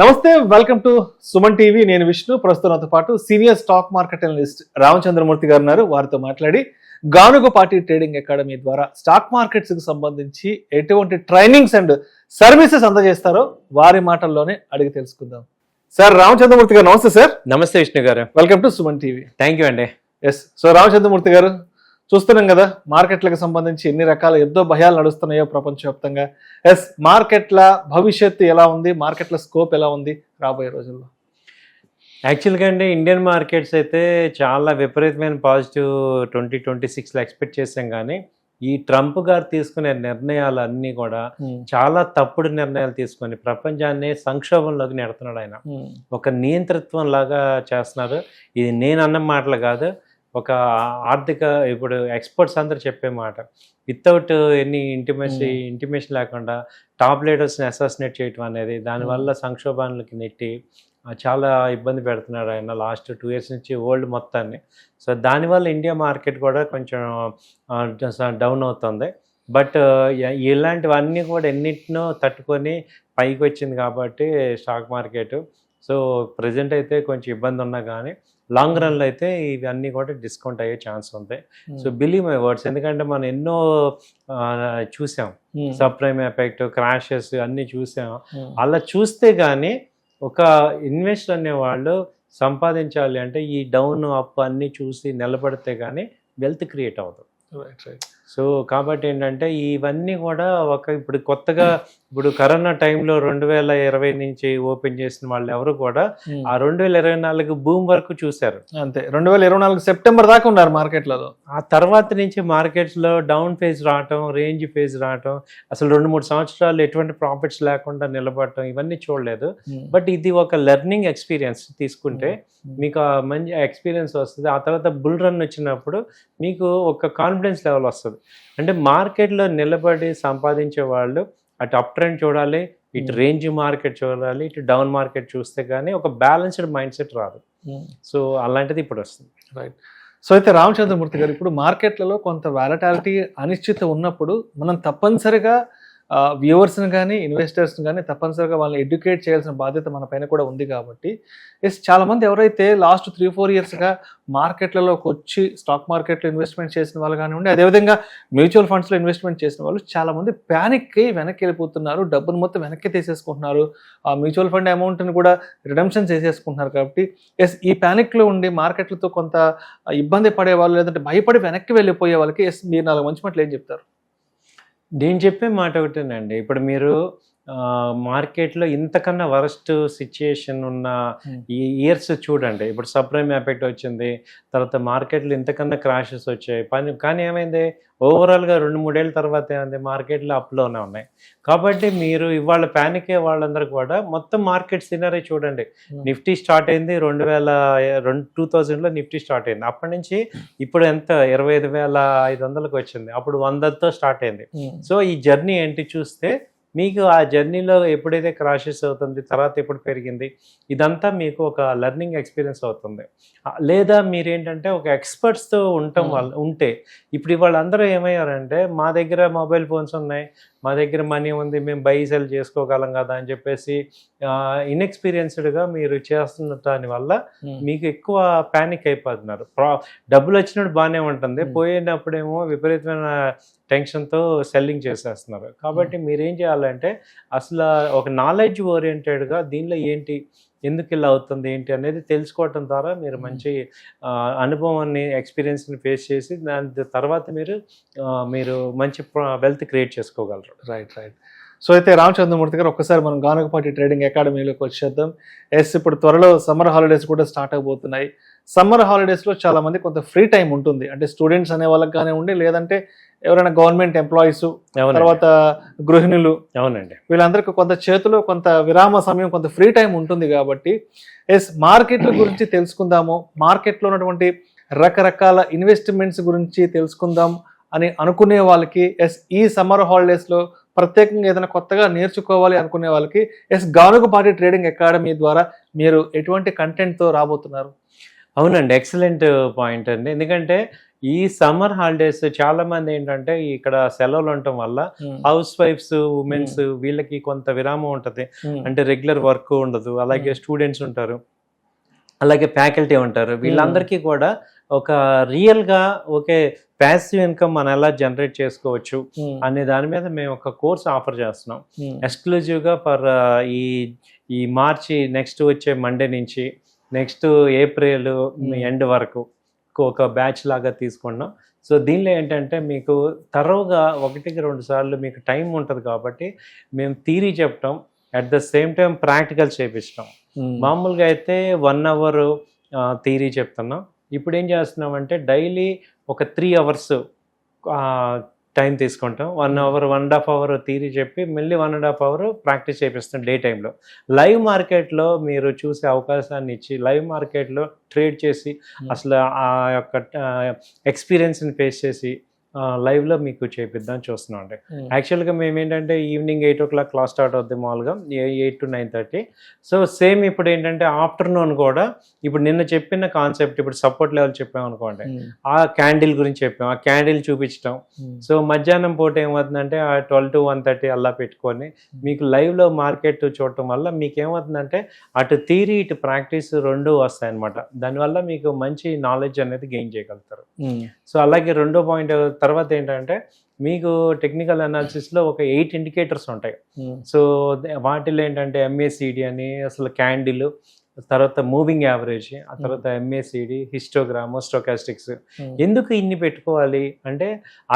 నమస్తే, welcome to Suman TV. నేను విష్ణు. ప్రస్తుతం నాతో పాటు senior stock market analyst Ramachandramurthy గారు ఉన్నారు. వారితో మాట్లాడి గానుగ పార్టీ ట్రేడింగ్ అకాడమీ ద్వారా స్టాక్ మార్కెట్స్ కి సంబంధించి ఎటువంటి ట్రైనింగ్స్ అండ్ సర్వీసెస్ అందజేస్తారో వారి మాటల్లోనే అడిగి తెలుసుకుందాం. సార్ రామచంద్రమూర్తి గారు నమస్తే. సార్ నమస్తే విష్ణు గారు. Welcome to Suman TV. Thank you అండి. ఎస్. సో రామచంద్రమూర్తి గారు, చూస్తున్నాం కదా మార్కెట్లకు సంబంధించి ఎన్ని రకాల యుద్ధ భయాలు నడుస్తున్నాయో ప్రపంచవ్యాప్తంగా. ఎస్, మార్కెట్ల భవిష్యత్తు ఎలా ఉంది, మార్కెట్ల స్కోప్ ఎలా ఉంది రాబోయే రోజుల్లో? యాక్చువల్గా అండి, ఇండియన్ మార్కెట్స్ అయితే చాలా విపరీతమైన పాజిటివ్ 2026లో ఎక్స్పెక్ట్ చేసాం. కానీ ఈ ట్రంప్ గారు తీసుకునే నిర్ణయాలు అన్నీ కూడా చాలా తప్పుడు నిర్ణయాలు తీసుకొని ప్రపంచాన్ని సంక్షోభంలోకి నెడుతున్నాడు. ఆయన ఒక నియంతృత్వం లాగా చేస్తున్నారు. ఇది నేను అన్న మాటలు కాదు, ఒక ఆర్థిక ఇప్పుడు ఎక్స్పర్ట్స్ అందరూ చెప్పే మాట. వితౌట్ ఎనీ ఇంటిమేషన్ లేకుండా టాప్ లీడర్స్ని అసాసినేట్ చేయటం అనేది దానివల్ల సంక్షోభానికి నెట్టి చాలా ఇబ్బంది పెడుతున్నాడు ఆయన లాస్ట్ 2 years నుంచి వరల్డ్ మొత్తాన్ని. సో దానివల్ల ఇండియా మార్కెట్ కూడా కొంచెం డౌన్ అవుతుంది. బట్ ఇలాంటివన్నీ కూడా ఎన్నిటినో తట్టుకొని పైకి వచ్చింది కాబట్టి స్టాక్ మార్కెట్. సో ప్రజెంట్ అయితే కొంచెం ఇబ్బంది ఉన్నా కానీ లాంగ్ రన్లో అయితే ఇవన్నీ కూడా డిస్కౌంట్ అయ్యే ఛాన్స్ ఉంది. సో బిలీవ్ మై వర్డ్స్, ఎందుకంటే మనం ఎన్నో చూసాం, సబ్ ప్రైమ్ ఎఫెక్ట్, క్రాషెస్ అన్నీ చూసాం. అలా చూస్తే కానీ ఒక ఇన్వెస్టర్ అనేవాళ్ళు సంపాదించాలి అంటే ఈ డౌన్ అప్ అన్నీ చూసి నిలబడితే కానీ వెల్త్ క్రియేట్ అవుతుంది. సో కాబట్టి ఏంటంటే ఇవన్నీ కూడా ఇప్పుడు కొత్తగా ఇప్పుడు కరోనా టైంలో 2020 నుంచి ఓపెన్ చేసిన వాళ్ళు ఎవరు కూడా ఆ 2024 బూమ్ వరకు చూశారు. అంతే, 2024 సెప్టెంబర్ దాకా ఉన్నారు మార్కెట్లలో. ఆ తర్వాత నుంచి మార్కెట్స్లో డౌన్ ఫేజ్ రావటం, రేంజ్ ఫేజ్ రావటం, అసలు 2-3 సంవత్సరాలు ఎటువంటి ప్రాఫిట్స్ లేకుండా నిలబడటం ఇవన్నీ చూడలేదు. బట్ ఇది ఒక లెర్నింగ్ ఎక్స్పీరియన్స్ తీసుకుంటే మీకు మంచి ఎక్స్పీరియన్స్ వస్తుంది. ఆ తర్వాత బుల్ రన్ వచ్చినప్పుడు మీకు ఒక కాన్ఫిడెన్స్ లెవెల్ వస్తుంది. అంటే మార్కెట్లో నిలబడి సంపాదించే వాళ్ళు అటు అప్ ట్రెండ్ చూడాలి, ఇటు రేంజ్ మార్కెట్ చూడాలి, ఇటు డౌన్ మార్కెట్ చూస్తే కానీ ఒక బ్యాలెన్స్డ్ మైండ్ సెట్ రాదు. సో అలాంటిది ఇప్పుడు వస్తుంది. రైట్. సో అయితే రామచంద్రమూర్తి గారు, ఇప్పుడు మార్కెట్లలో కొంత వాలటాలిటీ, అనిశ్చిత ఉన్నప్పుడు మనం తప్పనిసరిగా వ్యూవర్స్ని కానీ ఇన్వెస్టర్స్ని కానీ తప్పనిసరిగా వాళ్ళని ఎడ్యుకేట్ చేయాల్సిన బాధ్యత మన పైన కూడా ఉంది. కాబట్టి చాలామంది ఎవరైతే లాస్ట్ 3-4 yearsగా మార్కెట్లలోకి వచ్చి స్టాక్ మార్కెట్లో ఇన్వెస్ట్మెంట్ చేసిన వాళ్ళు కానివ్వండి, అదేవిధంగా మ్యూచువల్ ఫండ్స్లో ఇన్వెస్ట్మెంట్ చేసిన వాళ్ళు చాలామంది ప్యానిక్ అయ్యి వెనక్కి వెళ్ళిపోతున్నారు, డబ్బును మొత్తం వెనక్కి తీసేసుకుంటున్నారు, ఆ మ్యూచువల్ ఫండ్ అమౌంట్ని కూడా రిడమ్షన్ చేసేసుకుంటున్నారు. కాబట్టి ఈ ప్యానిక్లో ఉండి మార్కెట్లతో కొంత ఇబ్బంది పడే వాళ్ళు, లేదంటే భయపడి వెనక్కి వెళ్ళిపోయే వాళ్ళకి మీరు 4 మంచి మాటలు ఏం చెప్తారు? నేను చెప్పే మాట ఒకటేనండి, ఇప్పుడు మీరు మార్కెట్లో ఇంతకన్నా వరస్ట్ సిచ్యుయేషన్ ఉన్న ఈ ఇయర్స్ చూడండి. ఇప్పుడు సబ్ ప్రైమ్ ఎఫెక్ట్ వచ్చింది, తర్వాత మార్కెట్లో ఇంతకన్నా క్రాషెస్ వచ్చాయి. కానీ ఏమైంది, ఓవరాల్గా 2-3 ఏళ్ళ తర్వాత ఏమైంది, మార్కెట్లో అప్లోనే ఉన్నాయి. కాబట్టి మీరు ఇవాళ ప్యానిక్ అయ్యే వాళ్ళందరూ కూడా మొత్తం మార్కెట్ సినారీ చూడండి. నిఫ్టీ స్టార్ట్ అయింది 2000లో నిఫ్టీ స్టార్ట్ అయింది. అప్పటి నుంచి ఇప్పుడు ఎంత 25,500కి వచ్చింది. అప్పుడు 100తో స్టార్ట్ అయింది. సో ఈ జర్నీ ఏంటి చూస్తే మీకు ఆ జర్నీలో ఎప్పుడైతే క్రాషెస్ అవుతుంది, తర్వాత ఎప్పుడు పెరిగింది, ఇదంతా మీకు ఒక లెర్నింగ్ ఎక్స్పీరియన్స్ అవుతుంది. లేదా మీరేంటంటే ఒక ఎక్స్పర్ట్స్తో ఉంటే ఇప్పుడు వాళ్ళందరూ ఏమయ్యారంటే, మా దగ్గర మొబైల్ ఫోన్స్ ఉన్నాయి, మా దగ్గర మనీ ఉంది, మేము బై సెల్ చేసుకోగలం కదా అని చెప్పేసి ఇన్ఎక్స్పీరియన్స్డ్గా మీరు చేస్తున్న దానివల్ల మీకు ఎక్కువ ప్యానిక్ అయిపోతున్నారు. డబ్బులు వచ్చినప్పుడు బాగానే ఉంటుంది, పోయినప్పుడేమో విపరీతమైన టెన్షన్తో సెల్లింగ్ చేసేస్తున్నారు. కాబట్టి మీరేం చేయాలంటే అసలు ఒక నాలెడ్జ్ ఓరియంటెడ్గా దీనిలో ఏంటి, ఎందుకు ఇలా అవుతుంది ఏంటి అనేది తెలుసుకోవటం ద్వారా మీరు మంచి అనుభవాన్ని, ఎక్స్పీరియన్స్ని ఫేస్ చేసి దాని తర్వాత మీరు మంచి వెల్త్ క్రియేట్ చేసుకోగలరు. రైట్. సో అయితే రామచంద్రమూర్తి గారు, ఒక్కసారి మనం గానుగ పార్టీ ట్రేడింగ్ అకాడమీలోకి వచ్చేద్దాం. ఇప్పుడు త్వరలో సమ్మర్ హాలిడేస్ కూడా స్టార్ట్ అవబోతున్నాయి. సమ్మర్ హాలిడేస్లో చాలామంది కొంత ఫ్రీ టైం ఉంటుంది. అంటే స్టూడెంట్స్ అనే వాళ్ళకి కానివ్వండి, లేదంటే ఎవరైనా గవర్నమెంట్ ఎంప్లాయీస్, తర్వాత గృహిణులు, అవునండి, వీళ్ళందరికీ కొంత చేతిలో కొంత విరామ సమయం, కొంత ఫ్రీ టైం ఉంటుంది. కాబట్టి మార్కెట్ల గురించి తెలుసుకుందాము, మార్కెట్లో ఉన్నటువంటి రకరకాల ఇన్వెస్ట్మెంట్స్ గురించి తెలుసుకుందాం అని అనుకునే వాళ్ళకి, ఈ సమ్మర్ హాలిడేస్లో ప్రత్యేకంగా ఏదైనా కొత్తగా నేర్చుకోవాలి అనుకునే వాళ్ళకి గానుగ పార్టీ ట్రేడింగ్ అకాడమీ ద్వారా మీరు ఎటువంటి కంటెంట్తో రాబోతున్నారు? అవునండి, ఎక్సలెంట్ పాయింట్ అండి. ఎందుకంటే ఈ సమ్మర్ హాలిడేస్ చాలా మంది ఏంటంటే ఇక్కడ సెలవులు ఉండటం వల్ల హౌస్ వైఫ్స్ ఉమెన్స్ వీళ్ళకి కొంత విరామం ఉంటుంది. అంటే రెగ్యులర్ వర్క్ ఉండదు, అలాగే స్టూడెంట్స్ ఉంటారు, అలాగే ఫ్యాకల్టీ ఉంటారు. వీళ్ళందరికీ కూడా ఒక రియల్గా ఓకే ప్యాసివ్ ఇన్కమ్ మనం ఎలా జనరేట్ చేసుకోవచ్చు అనే దాని మీద మేము ఒక కోర్స్ ఆఫర్ చేస్తున్నాం ఎక్స్క్లూజివ్గా ఫర్ ఈ మార్చి నెక్స్ట్ వచ్చే మండే నుంచి నెక్స్ట్ ఏప్రిల్ ఎండ్ వరకు ఒక బ్యాచ్ లాగా తీసుకున్నాం. సో దీనిలో ఏంటంటే మీకు తరోగా 1-2 సార్లు మీకు టైం ఉంటుంది కాబట్టి మేము థియరీ చెప్తాం, at the same time practical చేపిస్తాం. మామూలుగా అయితే 1 అవర్ థియరీ చెప్తున్నాం. ఇప్పుడు ఏం చేస్తున్నామంటే డైలీ ఒక 3 అవర్స్ టైం తీసుకుంటాం. 1 అవర్ 1.5 అవర్ థియరీ చెప్పి మళ్ళీ 1.5 అవర్ ప్రాక్టీస్ చేపిస్తాం డే టైంలో. లైవ్ మార్కెట్లో మీరు చూసే అవకాశాన్ని ఇచ్చి లైవ్ మార్కెట్లో ట్రేడ్ చేసి అసలు ఆ యొక్క ఎక్స్పీరియన్స్ని ఫేస్ చేసి లైవ్లో మీకు చేపిద్దాం చూస్తున్నాం అండి. యాక్చువల్గా మేము ఏంటంటే ఈవినింగ్ 8 o'clock క్లాస్ స్టార్ట్ అవుద్ది మామూలుగా 8 to 9:30. సో సేమ్ ఇప్పుడు ఏంటంటే ఆఫ్టర్నూన్ కూడా ఇప్పుడు నిన్న చెప్పిన కాన్సెప్ట్ ఇప్పుడు సపోర్ట్ లెవెల్ చెప్పాం అనుకోండి, ఆ క్యాండిల్ గురించి చెప్పాం, ఆ క్యాండిల్ చూపించడం. సో మధ్యాహ్నం పూట ఏమవుతుందంటే ఆ 12 to 1:30 అలా పెట్టుకొని మీకు లైవ్లో మార్కెట్ చూడటం వల్ల మీకు ఏమవుతుందంటే అటు థియరీ ఇటు ప్రాక్టీస్ 2 వస్తాయి అనమాట. దానివల్ల మీకు మంచి నాలెడ్జ్ అనేది గెయిన్ చేయగలుగుతారు. సో అలాగే రెండో పాయింట్ తర్వాత ఏంటంటే మీకు టెక్నికల్ అనాలిసిస్లో ఒక 8 ఇండికేటర్స్ ఉంటాయి. సో వాటిలో ఏంటంటే MACD అని, అసలు క్యాండిల్, తర్వాత మూవింగ్ యావరేజ్, ఆ తర్వాత MACD, హిస్టోగ్రామ్, స్టోకాస్టిక్స్. ఎందుకు ఇన్ని పెట్టుకోవాలి అంటే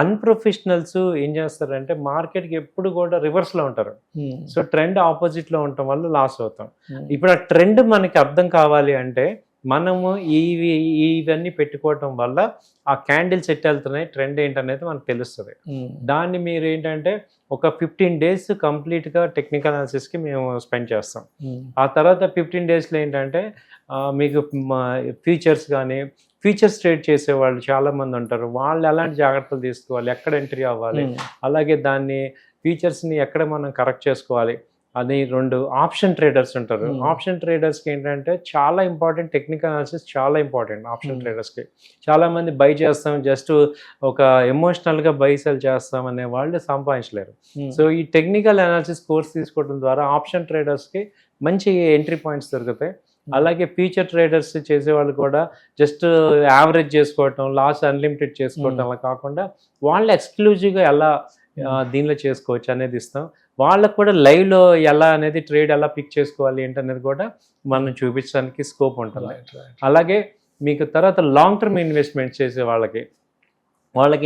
అన్ప్రొఫెషనల్స్ ఏం చేస్తారంటే మార్కెట్కి ఎప్పుడు కూడా రివర్స్లో ఉంటారు. సో ట్రెండ్ ఆపోజిట్లో ఉండటం వల్ల లాస్ అవుతాం. ఇప్పుడు ఆ ట్రెండ్ మనకి అర్థం కావాలి అంటే మనము ఇవన్నీ పెట్టుకోవటం వల్ల ఆ క్యాండిల్స్ ఎట్ వెళ్తున్నాయి, ట్రెండ్ ఏంటనేది మనకు తెలుస్తుంది. దాన్ని మీరు ఏంటంటే ఒక 15 days కంప్లీట్గా టెక్నికల్ అనాలిసిస్కి మేము స్పెండ్ చేస్తాం. ఆ తర్వాత 15 daysలో ఏంటంటే మీకు ఫ్యూచర్స్ కానీ ఫ్యూచర్స్ ట్రేడ్ చేసే వాళ్ళు చాలామంది ఉంటారు. వాళ్ళు ఎలాంటి జాగ్రత్తలు తీసుకోవాలి, ఎక్కడ ఎంట్రీ అవ్వాలి, అలాగే దాన్ని ఫీచర్స్ని ఎక్కడ మనం కరెక్ట్ చేసుకోవాలి అది. 2 ఆప్షన్ ట్రేడర్స్ ఉంటారు. ఆప్షన్ ట్రేడర్స్కి ఏంటంటే చాలా ఇంపార్టెంట్, టెక్నికల్ అనాలిసిస్ చాలా ఇంపార్టెంట్ ఆప్షన్ ట్రేడర్స్కి. చాలామంది బై చేస్తాం, జస్ట్ ఒక ఎమోషనల్గా బై సెల్ చేస్తాం అనే వాళ్ళు సంపాదించలేరు. సో ఈ టెక్నికల్ అనాలిసిస్ కోర్స్ తీసుకోవడం ద్వారా ఆప్షన్ ట్రేడర్స్కి మంచి ఎంట్రీ పాయింట్స్ దొరుకుతాయి. అలాగే ఫ్యూచర్ ట్రేడర్స్ చేసేవాళ్ళు కూడా జస్ట్ యావరేజ్ చేసుకోవటం, లాస్ అన్లిమిటెడ్ చేసుకోవటం అలా కాకుండా వాళ్ళు ఎక్స్క్లూజివ్గా ఎలా దీనిలో చేసుకోవచ్చు అనేది ఇస్తాం. వాళ్ళకు కూడా లైవ్లో ఎలా అనేది ట్రేడ్ ఎలా పిక్ చేసుకోవాలి ఏంటనేది కూడా మనం చూపించడానికి స్కోప్ ఉంటుంది. అలాగే మీకు తర్వాత లాంగ్ టర్మ్ ఇన్వెస్ట్మెంట్ చేసే వాళ్ళకి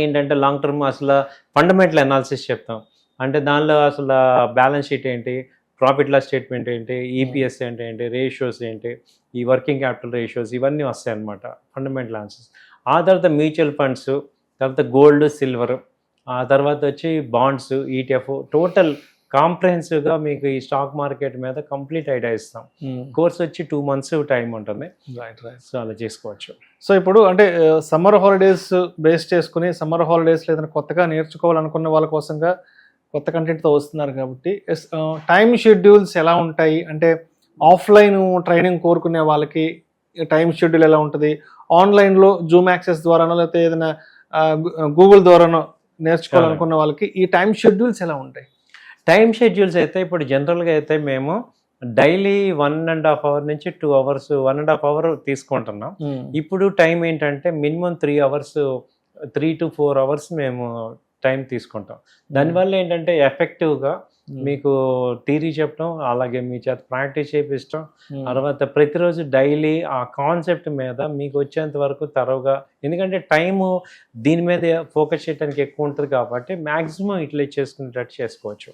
ఏంటంటే లాంగ్ టర్మ్ అసలు ఫండమెంటల్ అనాలిసిస్ చెప్తాం. అంటే దానిలో అసలు బ్యాలెన్స్ షీట్ ఏంటి, ప్రాఫిట్ లాస్ స్టేట్మెంట్ ఏంటి, EPS ఏంటి, రేషియోస్ ఏంటి, ఈ వర్కింగ్ క్యాపిటల్ రేషియోస్ ఇవన్నీ వస్తాయి అన్నమాట ఫండమెంటల్ అనాలిసిస్. ఆ తర్వాత మ్యూచువల్ ఫండ్స్, తర్వాత గోల్డ్, సిల్వర్, ఆ తర్వాత వచ్చి బాండ్స్, ETF, టోటల్ కాంప్రహెన్సివ్గా మీకు ఈ స్టాక్ మార్కెట్ మీద కంప్లీట్ ఐడియా ఇస్తాం. కోర్స్ వచ్చి 2 months టైం ఉంటుంది. సో అలా చేసుకోవచ్చు. సో ఇప్పుడు అంటే సమ్మర్ హాలిడేస్ బేస్ చేసుకుని సమ్మర్ హాలిడేస్లో ఏదైనా కొత్తగా నేర్చుకోవాలనుకున్న వాళ్ళ కోసంగా కొత్త కంటెంట్తో వస్తున్నారు కాబట్టి టైం షెడ్యూల్స్ ఎలా ఉంటాయి అంటే ఆఫ్లైన్ ట్రైనింగ్ కోరుకునే వాళ్ళకి టైం షెడ్యూల్ ఎలా ఉంటుంది, ఆన్లైన్లో జూమ్ యాక్సెస్ ద్వారానో లేకపోతే ఏదైనా గూగుల్ ద్వారానో నేర్చుకోవాలనుకున్న వాళ్ళకి ఈ టైం షెడ్యూల్స్ ఎలా ఉంటాయి? టైం షెడ్యూల్స్ అయితే ఇప్పుడు జనరల్గా అయితే మేము డైలీ 1.5 hour నుంచి 2 hours 1.5 hour తీసుకుంటున్నాం. ఇప్పుడు టైం ఏంటంటే మినిమం 3 hours 3 to 4 hours మేము టైం తీసుకుంటాం. దానివల్ల ఏంటంటే ఎఫెక్టివ్గా మీకు థియరీ చెప్పడం, అలాగే మీ చేత ప్రాక్టీస్ చేయించడం, తర్వాత ప్రతిరోజు డైలీ ఆ కాన్సెప్ట్ మీద మీకు వచ్చేంత వరకు తరువుగా, ఎందుకంటే టైము దీని మీద ఫోకస్ చేయడానికి ఎక్కువ ఉంటుంది కాబట్టి మ్యాక్సిమం ఇట్లా చేసుకునేటట్టు చేసుకోవచ్చు.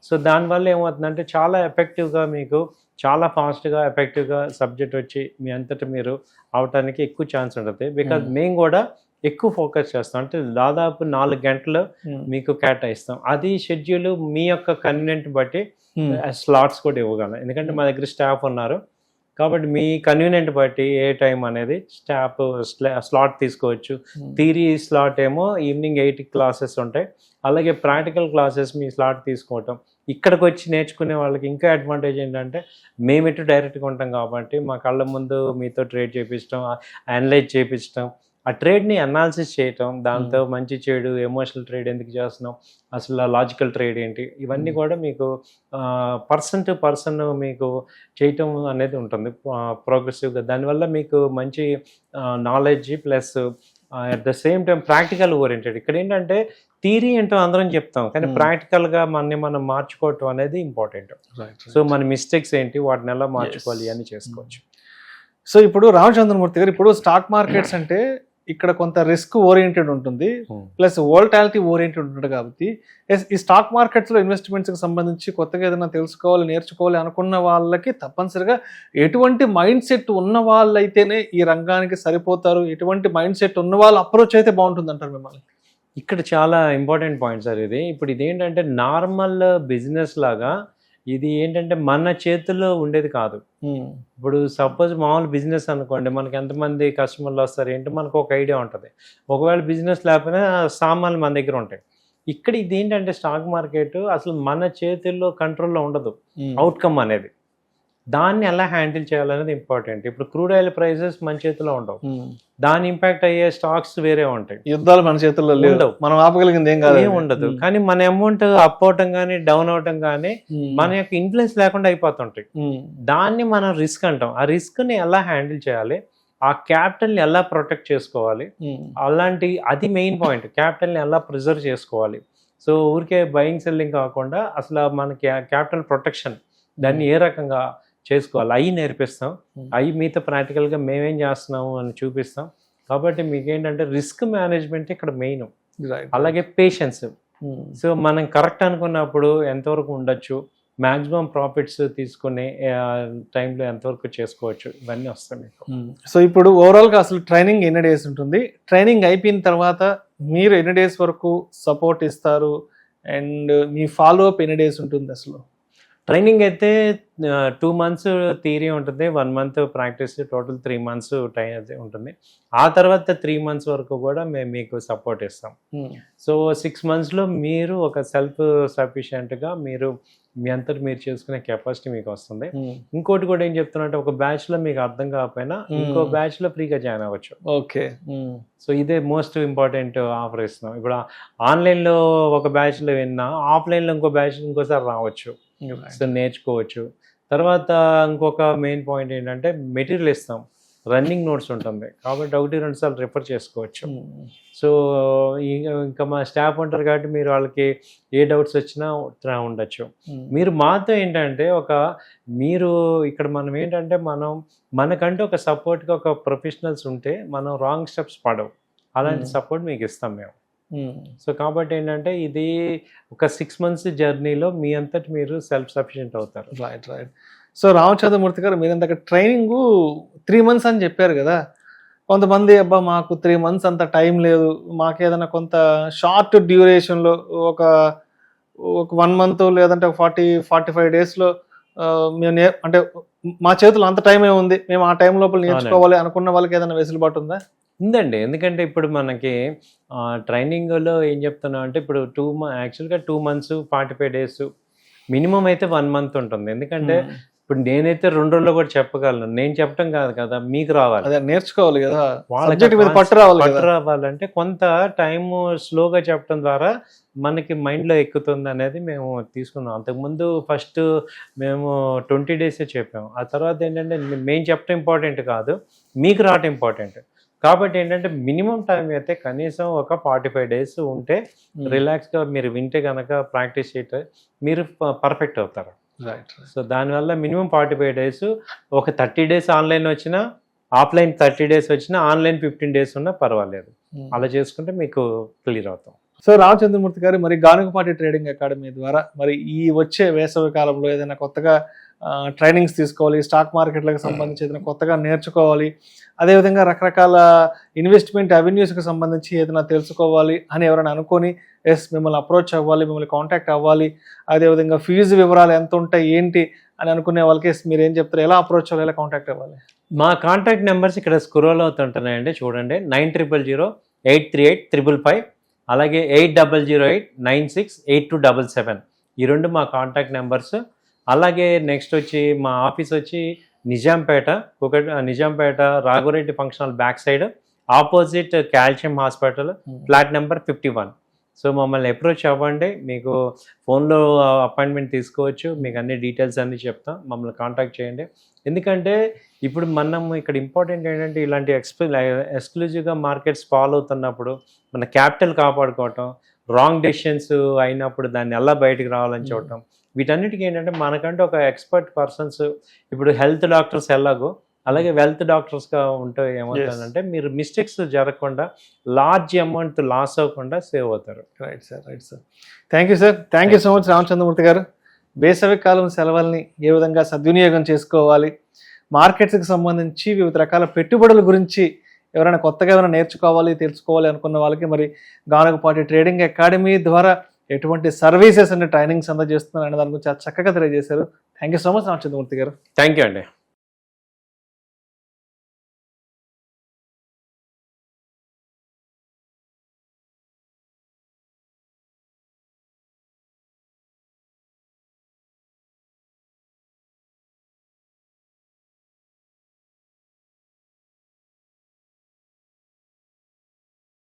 సో దానివల్ల ఏమవుతుందంటే చాలా ఎఫెక్టివ్గా మీకు చాలా ఫాస్ట్గా ఎఫెక్టివ్గా సబ్జెక్ట్ వచ్చి మీ అంతటా మీరు అవటానికి ఎక్కువ ఛాన్స్ ఉంటుంది. బికాజ్ మేము కూడా ఎక్కువ ఫోకస్ చేస్తాం, అంటే దాదాపు 4 గంటలు మీకు కేటాయిస్తాం. అది షెడ్యూల్ మీ యొక్క కన్వీనియంట్ బట్టి స్లాట్స్ కూడా ఇవ్వగలం, ఎందుకంటే మా దగ్గర స్టాఫ్ ఉన్నారు కాబట్టి మీ కన్వీనియంట్ బట్టి ఏ టైం అనేది స్లాట్ తీసుకోవచ్చు. థియరీ స్లాట్ ఏమో ఈవినింగ్ 8 క్లాసెస్ ఉంటాయి, అలాగే ప్రాక్టికల్ క్లాసెస్ మీ స్లాట్ తీసుకోవటం. ఇక్కడికి వచ్చి నేర్చుకునే వాళ్ళకి ఇంకా అడ్వాంటేజ్ ఏంటంటే మేమెటు డైరెక్ట్గా ఉంటాం కాబట్టి మా కళ్ళ ముందు మీతో ట్రేడ్ చేయించడం, అనలైజ్ చేయించడం, ఆ ట్రేడ్ని అనాలిసిస్ చేయటం, దాంతో మంచి చెడు ఎమోషనల్ ట్రేడ్ ఎందుకు చేస్తున్నాం, అసలు లాజికల్ ట్రేడ్ ఏంటి, ఇవన్నీ కూడా మీకు పర్సన్ టు పర్సన్ మీకు చేయటం అనేది ఉంటుంది ప్రోగ్రెసివ్గా. దానివల్ల మీకు మంచి knowledge plus at the same time practical oriented. ఇక్కడ ఏంటంటే థియరీ ఏంటో అందరం చెప్తాం, కానీ ప్రాక్టికల్గా మనం మార్చుకోవటం అనేది ఇంపార్టెంట్. సో మన మిస్టేక్స్ ఏంటి, వాటిని ఎలా మార్చుకోవాలి అని చేసుకోవచ్చు. సో ఇప్పుడు రామచంద్రమూర్తి గారు, ఇప్పుడు స్టాక్ మార్కెట్స్ అంటే ఇక్కడ కొంత రిస్క్ ఓరియంటెడ్ ఉంటుంది, ప్లస్ వోల్టాలిటీ ఓరియంటెడ్ ఉంటుంది. కాబట్టి ఈ స్టాక్ మార్కెట్స్లో ఇన్వెస్ట్మెంట్స్కి సంబంధించి కొత్తగా ఏదైనా తెలుసుకోవాలి, నేర్చుకోవాలి అనుకున్న వాళ్ళకి తప్పనిసరిగా ఎటువంటి మైండ్ సెట్ ఉన్న వాళ్ళైతేనే ఈ రంగానికి సరిపోతారు, ఎటువంటి మైండ్ సెట్ ఉన్న వాళ్ళు అప్రోచ్ అయితే బాగుంటుంది అంటారు మిమ్మల్ని? ఇక్కడ చాలా ఇంపార్టెంట్ పాయింట్ సార్ ఇది. ఇప్పుడు ఇదేంటంటే నార్మల్ బిజినెస్ లాగా ఇది ఏంటంటే మన చేతుల్లో ఉండేది కాదు. ఇప్పుడు సపోజ్ మామూలు బిజినెస్ అనుకోండి, మనకి ఎంతమంది కస్టమర్లు వస్తారు ఏంటి మనకు ఒక ఐడియా ఉంటుంది. ఒకవేళ బిజినెస్ లేకపోయినా సామాన్లు మన దగ్గర ఉంటాయి. ఇక్కడ ఇది ఏంటంటే స్టాక్ మార్కెట్ అసలు మన చేతుల్లో కంట్రోల్లో ఉండదు అవుట్కమ్ అనేది. దాన్ని ఎలా హ్యాండిల్ చేయాలనేది ఇంపార్టెంట్. ఇప్పుడు క్రూడ్ ఆయిల్ ప్రైసెస్ మన చేతిలో ఉండవు, దాని ఇంపాక్ట్ అయ్యే స్టాక్స్ వేరే ఉంటాయి. యుద్ధాలు మన చేతుల్లో ఉండవు, మనం ఆపగలిగింది ఏం ఉండదు. కానీ మన అమౌంట్ అప్ అవటం కానీ డౌన్ అవటం కానీ మన యొక్క ఇన్ఫ్లుయెన్స్ లేకుండా అయిపోతుంటాయి. దాన్ని మనం రిస్క్ అంటాం. ఆ రిస్క్ ని ఎలా హ్యాండిల్ చేయాలి, ఆ క్యాపిటల్ని ఎలా ప్రొటెక్ట్ చేసుకోవాలి, అలాంటి అది మెయిన్ పాయింట్. క్యాపిటల్ని ఎలా ప్రిజర్వ్ చేసుకోవాలి. సో ఊరికే బయింగ్ సెల్లింగ్ కాకుండా అసలు మన క్యాపిటల్ ప్రొటెక్షన్ దాన్ని ఏ రకంగా చేసుకోవాలి అవి నేర్పిస్తాం. అవి మీతో ప్రాక్టికల్గా మేమేం చేస్తున్నాము అని చూపిస్తాం. కాబట్టి మీకు ఏంటంటే రిస్క్ మేనేజ్మెంట్ ఇక్కడ మెయిన్, అలాగే పేషెన్స్. సో మనం కరెక్ట్ అనుకున్నప్పుడు ఎంతవరకు ఉండొచ్చు, మ్యాక్సిమం ప్రాఫిట్స్ తీసుకునే టైంలో ఎంతవరకు చేసుకోవచ్చు, ఇవన్నీ వస్తాయి మీకు. సో ఇప్పుడు ఓవరాల్గా అసలు ట్రైనింగ్ ఎన్ని డేస్ ఉంటుంది, ట్రైనింగ్ అయిపోయిన తర్వాత మీరు ఎన్ని డేస్ వరకు సపోర్ట్ ఇస్తారు, అండ్ మీ ఫాలో అప్ ఎన్ని డేస్ ఉంటుంది అసలు? ట్రైనింగ్ అయితే 2 months థియరీ ఉంటుంది, 1 month practice, total 3 months time అయితే ఉంటుంది. ఆ తర్వాత 3 months వరకు కూడా మేము మీకు సపోర్ట్ ఇస్తాం. సో 6 monthsలో మీరు ఒక సెల్ఫ్ సఫిషియెంట్గా మీరు మీ అంతటి మీరు చేసుకునే కెపాసిటీ మీకు వస్తుంది. ఇంకోటి కూడా ఏం చెప్తున్నట్టే, ఒక బ్యాచ్లో మీకు అర్థం కాకపోయినా ఇంకో బ్యాచ్లో ఫ్రీగా జాయిన్ అవ్వచ్చు. ఓకే. సో ఇదే మోస్ట్ ఇంపార్టెంట్ ఆఫర్ ఇస్తున్నాం. ఇప్పుడు ఆన్లైన్లో ఒక బ్యాచ్లో విన్నా, ఆఫ్లైన్లో ఇంకో బ్యాచ్ ఇంకోసారి రావచ్చు, సో నేర్చుకోవచ్చు. తర్వాత ఇంకొక మెయిన్ పాయింట్ ఏంటంటే మెటీరియల్ ఇస్తాం, రన్నింగ్ నోట్స్ ఉంటుంది, కాబట్టి 1-2 సార్లు రిఫర్ చేసుకోవచ్చు. సో ఇంకా మా స్టాఫ్ ఉంటారు కాబట్టి మీరు వాళ్ళకి ఏ డౌట్స్ వచ్చినా ఉండొచ్చు. మీరు మాతో ఏంటంటే మీరు ఇక్కడ మనం ఏంటంటే మనకంటే ఒక సపోర్ట్గా ఒక ప్రొఫెషనల్స్ ఉంటే మనం రాంగ్ స్టెప్స్ పడవు, అలాంటి సపోర్ట్ మీకు ఇస్తాం మేము. సో కాబట్టి ఏంటంటే ఇది ఒక 6 months జర్నీలో మీ అంతటి మీరు సెల్ఫ్ సఫిషియెంట్ అవుతారు. రైట్. సో రామచంద్రమూర్తి గారు, మీరు ఇందాక ట్రైనింగ్ 3 months అని చెప్పారు కదా. కొంతమంది అబ్బా మాకు 3 months అంత టైం లేదు, మాకు ఏదైనా కొంత షార్ట్ డ్యూరేషన్లో ఒక 1 month లేదంటే 40-45 daysలో మేము అంటే మా చేతిలో అంత టైమే ఉంది, మేము ఆ టైం లోపల నేర్చుకోవాలి అనుకున్న వాళ్ళకి ఏదైనా వెసులుబాటు ఉందా? ఉందండి. ఎందుకంటే ఇప్పుడు మనకి ట్రైనింగ్లో ఏం చెప్తున్నాం అంటే, ఇప్పుడు యాక్చువల్గా 2 months 45 days, మినిమం అయితే 1 month ఉంటుంది. ఎందుకంటే ఇప్పుడు నేనైతే 2 రోజుల్లో కూడా చెప్పగలను, నేను చెప్పడం కాదు కదా, మీకు రావాలి, నేర్చుకోవాలి కదా, వాళ్ళకి పట్టు రావాలంటే కొంత టైము స్లోగా చెప్పడం ద్వారా మనకి మైండ్లో ఎక్కుతుంది అనేది మేము తీసుకున్నాం. అంతకుముందు ఫస్ట్ మేము 20 days చెప్పాము. ఆ తర్వాత ఏంటంటే మేము చెప్పడం ఇంపార్టెంట్ కాదు, మీకు రావటం ఇంపార్టెంట్. కాబట్టి ఏంటంటే మినిమం టైం అయితే కనీసం ఒక 45 days ఉంటే రిలాక్స్గా మీరు వింటే కనుక ప్రాక్టీస్ చేస్తే మీరు పర్ఫెక్ట్ అవుతారు. రైట్. సో దానివల్ల మినిమం 45 days, ఒక 30 days ఆన్లైన్ వచ్చినా, ఆఫ్లైన్ 30 days వచ్చినా, ఆన్లైన్ 15 days ఉన్నా పర్వాలేదు. అలా చేసుకుంటే మీకు క్లియర్ అవుతాం. సో రామచంద్రమూర్తి గారు, మరి గానుగపాటి ట్రేడింగ్ అకాడమీ ద్వారా మరి ఈ వచ్చే వేసవి కాలంలో ఏదైనా కొత్తగా ట్రైనింగ్స్ తీసుకోవాలి, స్టాక్ మార్కెట్లకు సంబంధించి ఏదైనా కొత్తగా నేర్చుకోవాలి, అదేవిధంగా రకరకాల ఇన్వెస్ట్మెంట్ అవెన్యూస్కి సంబంధించి ఏదైనా తెలుసుకోవాలి అని ఎవరైనా అనుకొని మిమ్మల్ని అప్రోచ్ అవ్వాలి, మిమ్మల్ని కాంటాక్ట్ అవ్వాలి, అదేవిధంగా ఫీజు వివరాలు ఎంత ఉంటాయి ఏంటి అని అనుకునే వాళ్ళకి మీరు ఏం చెప్తారు, ఎలా అప్రోచ్ అవ్వాలి, ఎలా కాంటాక్ట్ అవ్వాలి? మా కాంటాక్ట్ నెంబర్స్ ఇక్కడ స్క్రోల్ అవుతుంటున్నాయండి, చూడండి. 9000-838-555, అలాగే 8008-968277, ఈ 2 మా కాంటాక్ట్ నెంబర్స్. అలాగే నెక్స్ట్ వచ్చి మా ఆఫీస్ వచ్చి Nizampet Raghavareddy function hall back side, opposite calcium hospital, flat number 51. So మమ్మల్ని అప్రోచ్ అవ్వండి, మీకు ఫోన్లో అపాయింట్మెంట్ తీసుకోవచ్చు, మీకు అన్ని డీటెయిల్స్ అన్నీ చెప్తాం, మమ్మల్ని కాంటాక్ట్ చేయండి. ఎందుకంటే ఇప్పుడు మనం ఇక్కడ ఇంపార్టెంట్ ఏంటంటే ఇలాంటి ఎక్స్క్లూజివ్గా మార్కెట్స్ ఫాలో అవుతున్నప్పుడు మన క్యాపిటల్ కాపాడుకోవటం, రాంగ్ డెసిషన్స్ అయినప్పుడు దాన్ని ఎలా బయటకు రావాలని చూడటం, వీటన్నిటికీ ఏంటంటే మనకంటే ఒక ఎక్స్పర్ట్ పర్సన్స్, ఇప్పుడు హెల్త్ డాక్టర్స్ ఎలాగో అలాగే వెల్త్ డాక్టర్స్గా ఉంటే ఏమవుతుందంటే మీరు మిస్టేక్స్ జరగకుండా లార్జ్ అమౌంట్ లాస్ అవ్వకుండా సేవ్ అవుతారు. Right sir. Thank you sir. Thank you so much Ramachandramurthy గారు. వేసవి కాలం సెలవుల్ని ఏ విధంగా సద్వినియోగం చేసుకోవాలి, మార్కెట్స్కి సంబంధించి వివిధ రకాల పెట్టుబడుల గురించి ఎవరైనా కొత్తగా ఏమైనా నేర్చుకోవాలి, తెలుసుకోవాలి అనుకున్న వాళ్ళకి మరి గానగపాటి ట్రేడింగ్ అకాడమీ ద్వారా ఎటువంటి సర్వీసెస్ అండ్ ట్రైనింగ్స్ అందజేస్తున్నారు అనే దాని గురించి చక్కగా తెలియజేశారు. Thank you so much Ramachandramurthy గారు. థ్యాంక్ యూ అండి.